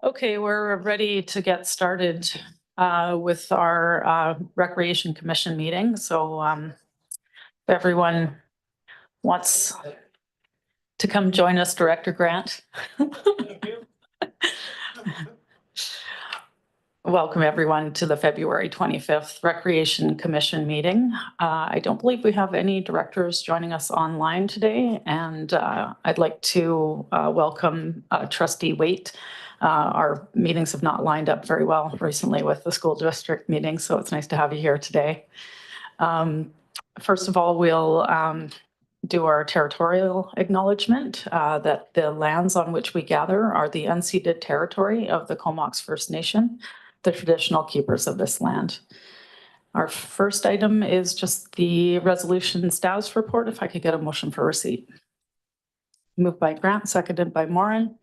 Okay, we're ready to get started with our Recreation Commission meeting. So if everyone wants to come join us, Director Grant. Welcome everyone to the February 25th Recreation Commission meeting. I don't believe we have any directors joining us online today, and I'd like to welcome Trustee Waite. Our meetings have not lined up very well recently with the school district meetings, so it's nice to have you here today. First of all, we'll do our territorial acknowledgement that the lands on which we gather are the unceded territory of the Comox First Nation, the traditional keepers of this land. Our first item is just the resolution status report. If I could get a motion for receipt. Moved by Grant, seconded by Morin.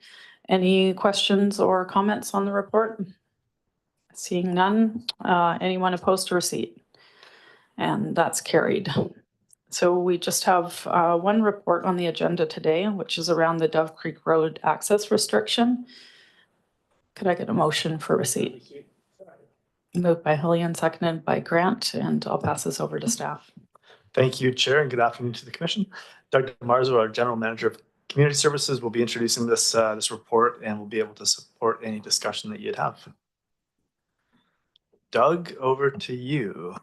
Any questions or comments on the report? Seeing none. Anyone opposed to receipt? And that's carried. So we just have one report on the agenda today, which is around the Dove Creek Road access restriction. Could I get a motion for receipt? Moved by Hillian, seconded by Grant, and I'll pass this over to staff. Thank you, Chair, and good afternoon to the Commission. Doug Marzo, our General Manager of Community Services, will be introducing this report and will be able to support any discussion that you'd have. Doug, over to you.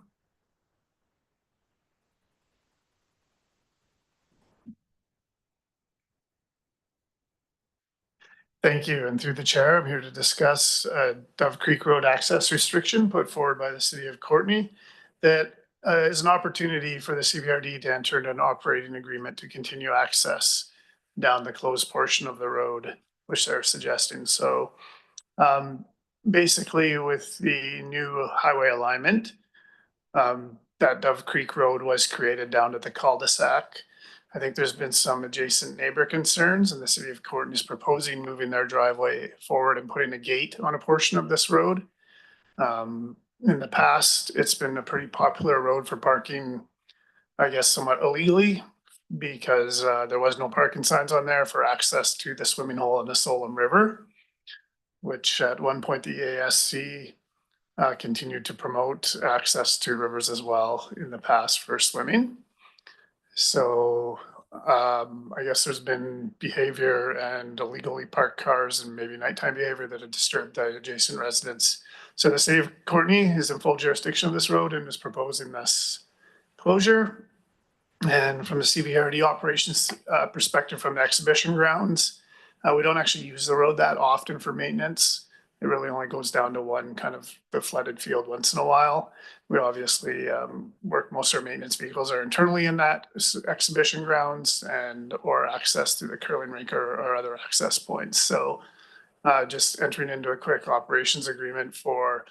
Thank you. And through the chair, I'm here to discuss Dove Creek Road access restriction put forward by the City of Courtenay that is an opportunity for the CBRD to enter into an operating agreement to continue access down the closed portion of the road, which they're suggesting. So basically with the new highway alignment, that Dove Creek Road was created down to the cul-de-sac. I think there's been some adjacent neighbor concerns, and the City of Courtenay is proposing moving their driveway forward and putting a gate on a portion of this road. In the past, it's been a pretty popular road for parking, I guess somewhat illegally, because there was no parking signs on there for access to the swimming hole in the Solom River, which at one point the ASC continued to promote access to rivers as well in the past for swimming. So I guess there's been behavior and illegally parked cars and maybe nighttime behavior that have disturbed the adjacent residents. So the City of Courtenay is in full jurisdiction of this road and is proposing this closure. And from the CBRD operations perspective, from the exhibition grounds, we don't actually use the road that often for maintenance. It really only goes down to one kind of the flooded field once in a while. We obviously work, most of our maintenance vehicles are internally in that exhibition grounds and or access through the curling rink or other access points. So just entering into a quick operations agreement for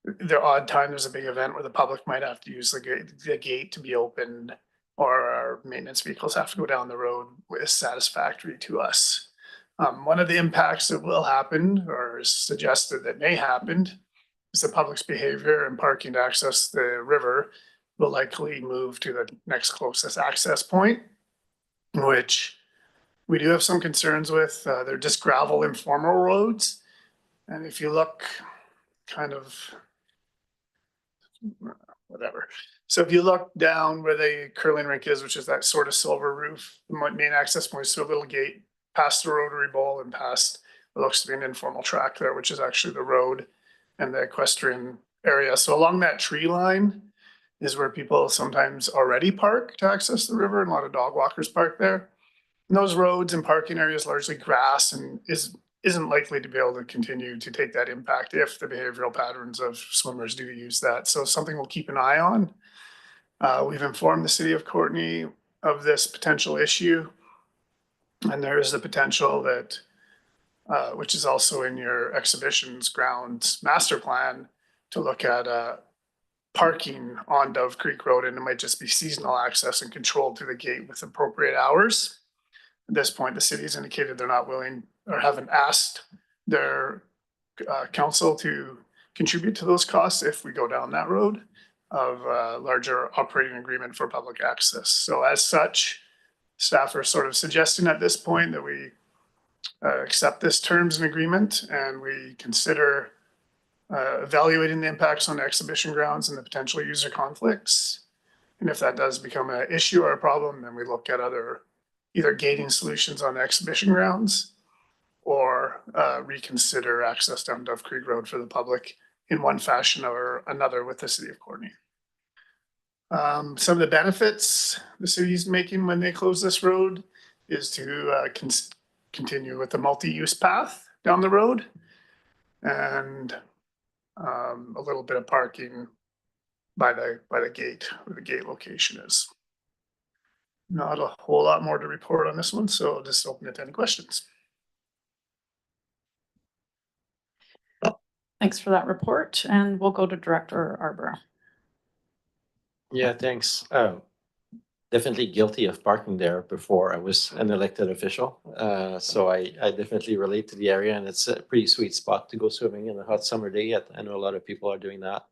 the odd time there's a big event where the public might have to use the gate to be opened, or our maintenance vehicles have to go down the road, is satisfactory to us. One of the impacts that will happen, or is suggested that may happen, is the public's behavior and parking to access the river will likely move to the next closest access point, which we do have some concerns with. They're just gravel informal roads. And if you look kind of, whatever. So if you look down where the curling rink is, which is that sort of silver roof, the main access point is through a little gate past the Rotary Bowl and past what looks to be an informal track there, which is actually the road and the equestrian area. So along that tree line is where people sometimes already park to access the river, and a lot of dog walkers park there. And those roads and parking areas largely grass and isn't likely to be able to continue to take that impact if the behavioral patterns of swimmers do use that. So something we'll keep an eye on. We've informed the City of Courtenay of this potential issue. And there is the potential that, which is also in your exhibitions grounds master plan, to look at parking on Dove Creek Road, and it might just be seasonal access and controlled through the gate with appropriate hours. At this point, the city has indicated they're not willing or haven't asked their council to contribute to those costs if we go down that road of a larger operating agreement for public access. So as such, staff are sort of suggesting at this point that we accept this terms and agreement, and we consider evaluating the impacts on the exhibition grounds and the potential user conflicts. And if that does become an issue or a problem, then we look at other either gating solutions on the exhibition grounds or reconsider access down Dove Creek Road for the public in one fashion or another with the city of Courtenay. Some of the benefits the city's making when they close this road is to continue with the multi-use path down the road and a little bit of parking by the gate where the gate location is. Not a whole lot more to report on this one, so I'll just open it to any questions. Thanks for that report, and we'll go to Director Arbor. Yeah, thanks. Definitely guilty of parking there before I was an elected official. So I definitely relate to the area, and it's a pretty sweet spot to go swimming in a hot summer day. I know a lot of people are doing that.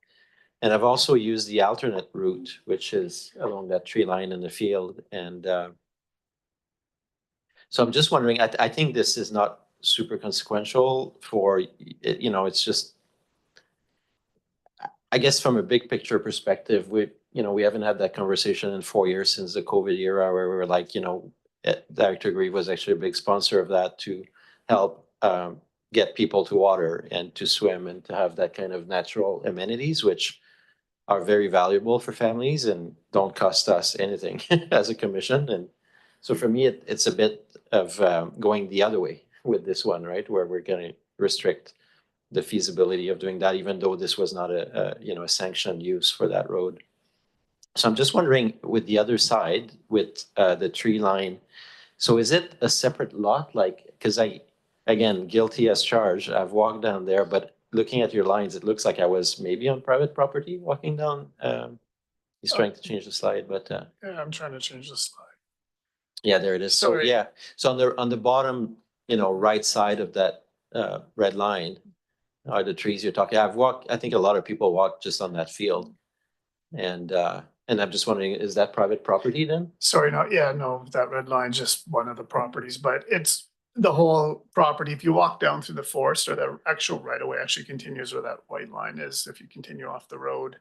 And I've also used the alternate route, which is along that tree line in the field. And so I'm just wondering, I think this is not super consequential for, it's just, I guess from a big picture perspective, we haven't had that conversation in 4 years since the COVID era where we were like, Director Grieve was actually a big sponsor of that to help get people to water and to swim and to have that kind of natural amenities, which are very valuable for families and don't cost us anything as a commission. And so for me, it's a bit of going the other way with this one, right? Where we're going to restrict the feasibility of doing that, even though this was not a sanctioned use for that road. So I'm just wondering with the other side, with the tree line, so is it a separate lot? Like, because again, guilty as charged, I've walked down there, but looking at your lines, it looks like I was maybe on private property walking down. He's trying to change the slide, but Yeah, I'm trying to change the slide. yeah, there it is. So Sorry. yeah, so on the bottom, right side of that red line are the trees you're talking. I think a lot of people walk just on that field. And I'm just wondering, is that private property then? Sorry, no, that red line's just one of the properties, but it's the whole property. If you walk down through the forest, or the actual right of way actually continues where that white line is, if you continue off the road,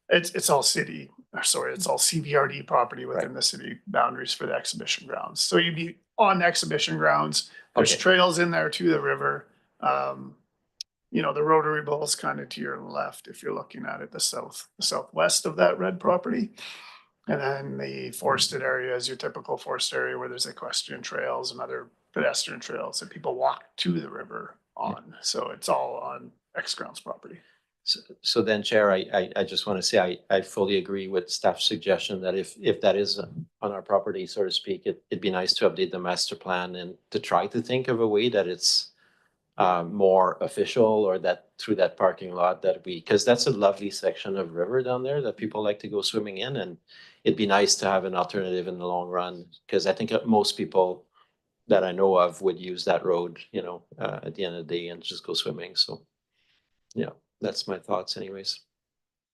it's all it's all CVRD property within the city boundaries for the exhibition grounds. So you'd be on the exhibition grounds. There's Okay. trails in there to the river. The Rotary Bowl is kind of to your left if you're looking at it, the southwest of that red property. And then the forested area is your typical forest area where there's equestrian trails and other pedestrian trails that people walk to the river on. So it's all on X grounds property. So then, Chair, I just want to say I fully agree with staff's suggestion that if that is on our property, so to speak, it'd be nice to update the master plan and to try to think of a way that it's more official, or that through that parking lot because that's a lovely section of river down there that people like to go swimming in, and it'd be nice to have an alternative in the long run, because I think most people that I know of would use that road, at the end of the day and just go swimming. So yeah, that's my thoughts anyways.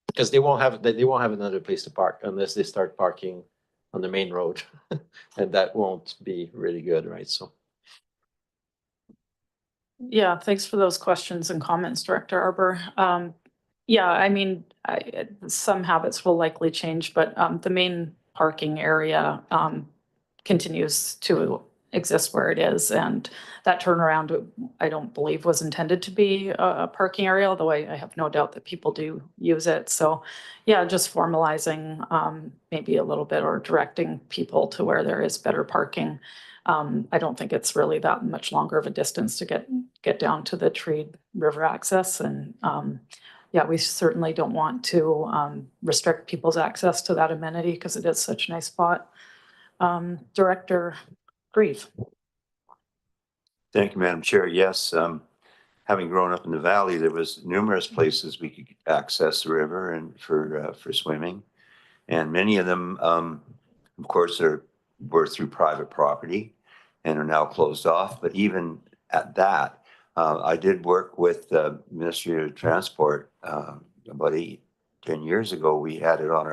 Because they won't have another place to park unless they start parking on the main road. And that won't be really good, right? So Yeah, thanks for those questions and comments, Director Arbor. Yeah, I mean, some habits will likely change, but the main parking area continues to exist where it is. And that turnaround, I don't believe was intended to be a parking area, although I have no doubt that people do use it. So yeah, just formalizing maybe a little bit, or directing people to where there is better parking. I don't think it's really that much longer of a distance to get down to the Treed River access. And yeah, we certainly don't want to restrict people's access to that amenity because it is such a nice spot. Director Grieve. Thank you, Madam Chair. Yes, having grown up in the valley, there was numerous places we could access the river and for swimming, and many of them, of course, were through private property and are now closed off. But even at that, I did work with the Ministry of Transport about 10 years ago. We had it on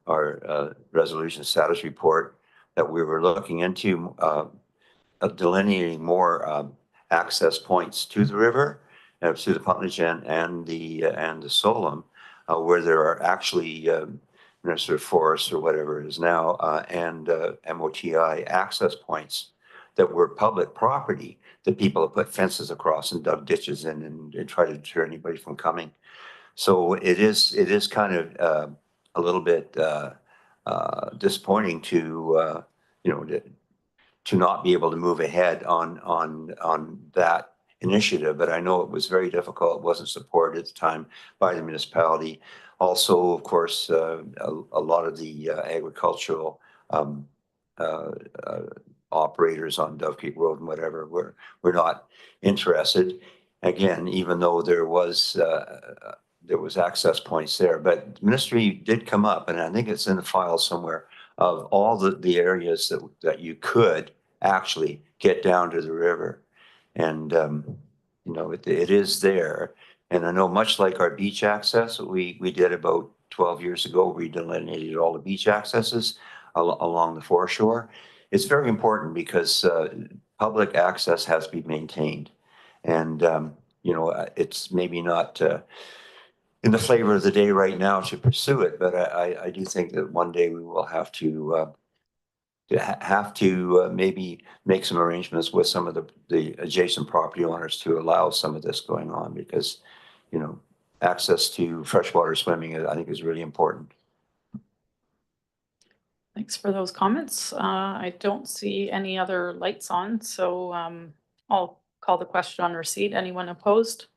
our resolution status report that we were looking into delineating more access points to the river, to the Puntledge and the Solom, where there are actually sort of forests or whatever it is now, and MOTI access points that were public property that people have put fences across and dug ditches in and try to deter anybody from coming. So it is kind of a little bit disappointing to to not be able to move ahead on that initiative. But I know it was very difficult. It wasn't supported at the time by the municipality. Also, of course, a lot of the agricultural operators on Dove Creek Road and whatever were not interested. Again, even though there was access points there, but the ministry did come up, and I think it's in the file somewhere, of all the areas that you could actually get down to the river. And, it is there. And I know, much like our beach access, we did about 12 years ago, we delineated all the beach accesses along the foreshore. It's very important because public access has to be maintained. And, it's maybe not in the flavor of the day right now to pursue it, but I do think that one day we will have to maybe make some arrangements with some of the adjacent property owners to allow some of this going on, because, access to freshwater swimming, I think, is really important. Thanks for those comments. I don't see any other lights on, so I'll call the question on receipt. Anyone opposed?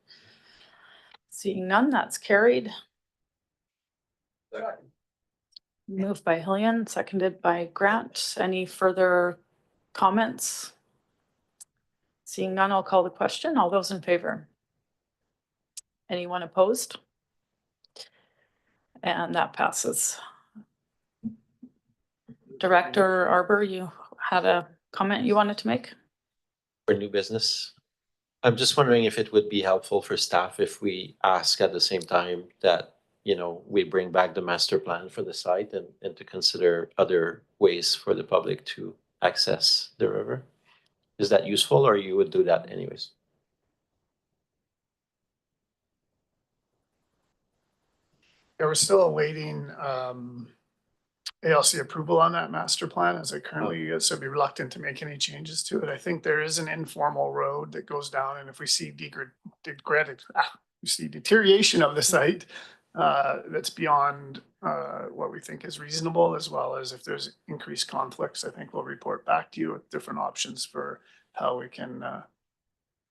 Seeing none, that's carried. Moved by Hillian, seconded by Grant. Any further comments? Seeing none, I'll call the question. All those in favor? Anyone opposed? And that passes. Director Arbor, you had a comment you wanted to make? For new business, I'm just wondering if it would be helpful for staff if we ask at the same time that, we bring back the master plan for the site and to consider other ways for the public to access the river. Is that useful, or you would do that anyways? Yeah, we're still awaiting ALC approval on that master plan as it currently is, so I'd be reluctant to make any changes to it. I think there is an informal road that goes down, and if we see deterioration of the site that's beyond what we think is reasonable, as well as if there's increased conflicts, I think we'll report back to you with different options for how we can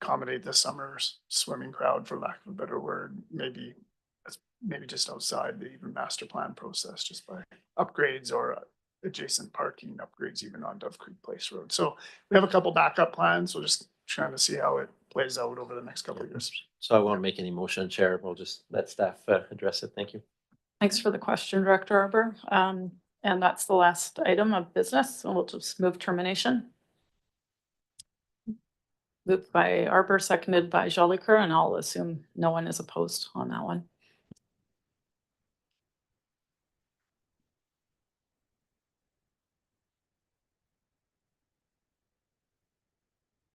accommodate the summer swimming crowd, for lack of a better word, maybe just outside the even master plan process, just by upgrades or adjacent parking upgrades, even on Dove Creek Place Road. So we have a couple backup plans. We're just trying to see how it plays out over the next couple of years. So I won't make any motion, Chair. We'll just let staff address it. Thank you. Thanks for the question, Director Arbor. And that's the last item of business. So we'll just move termination. Moved by Arbor, seconded by Jolicoeur, and I'll assume no one is opposed on that one.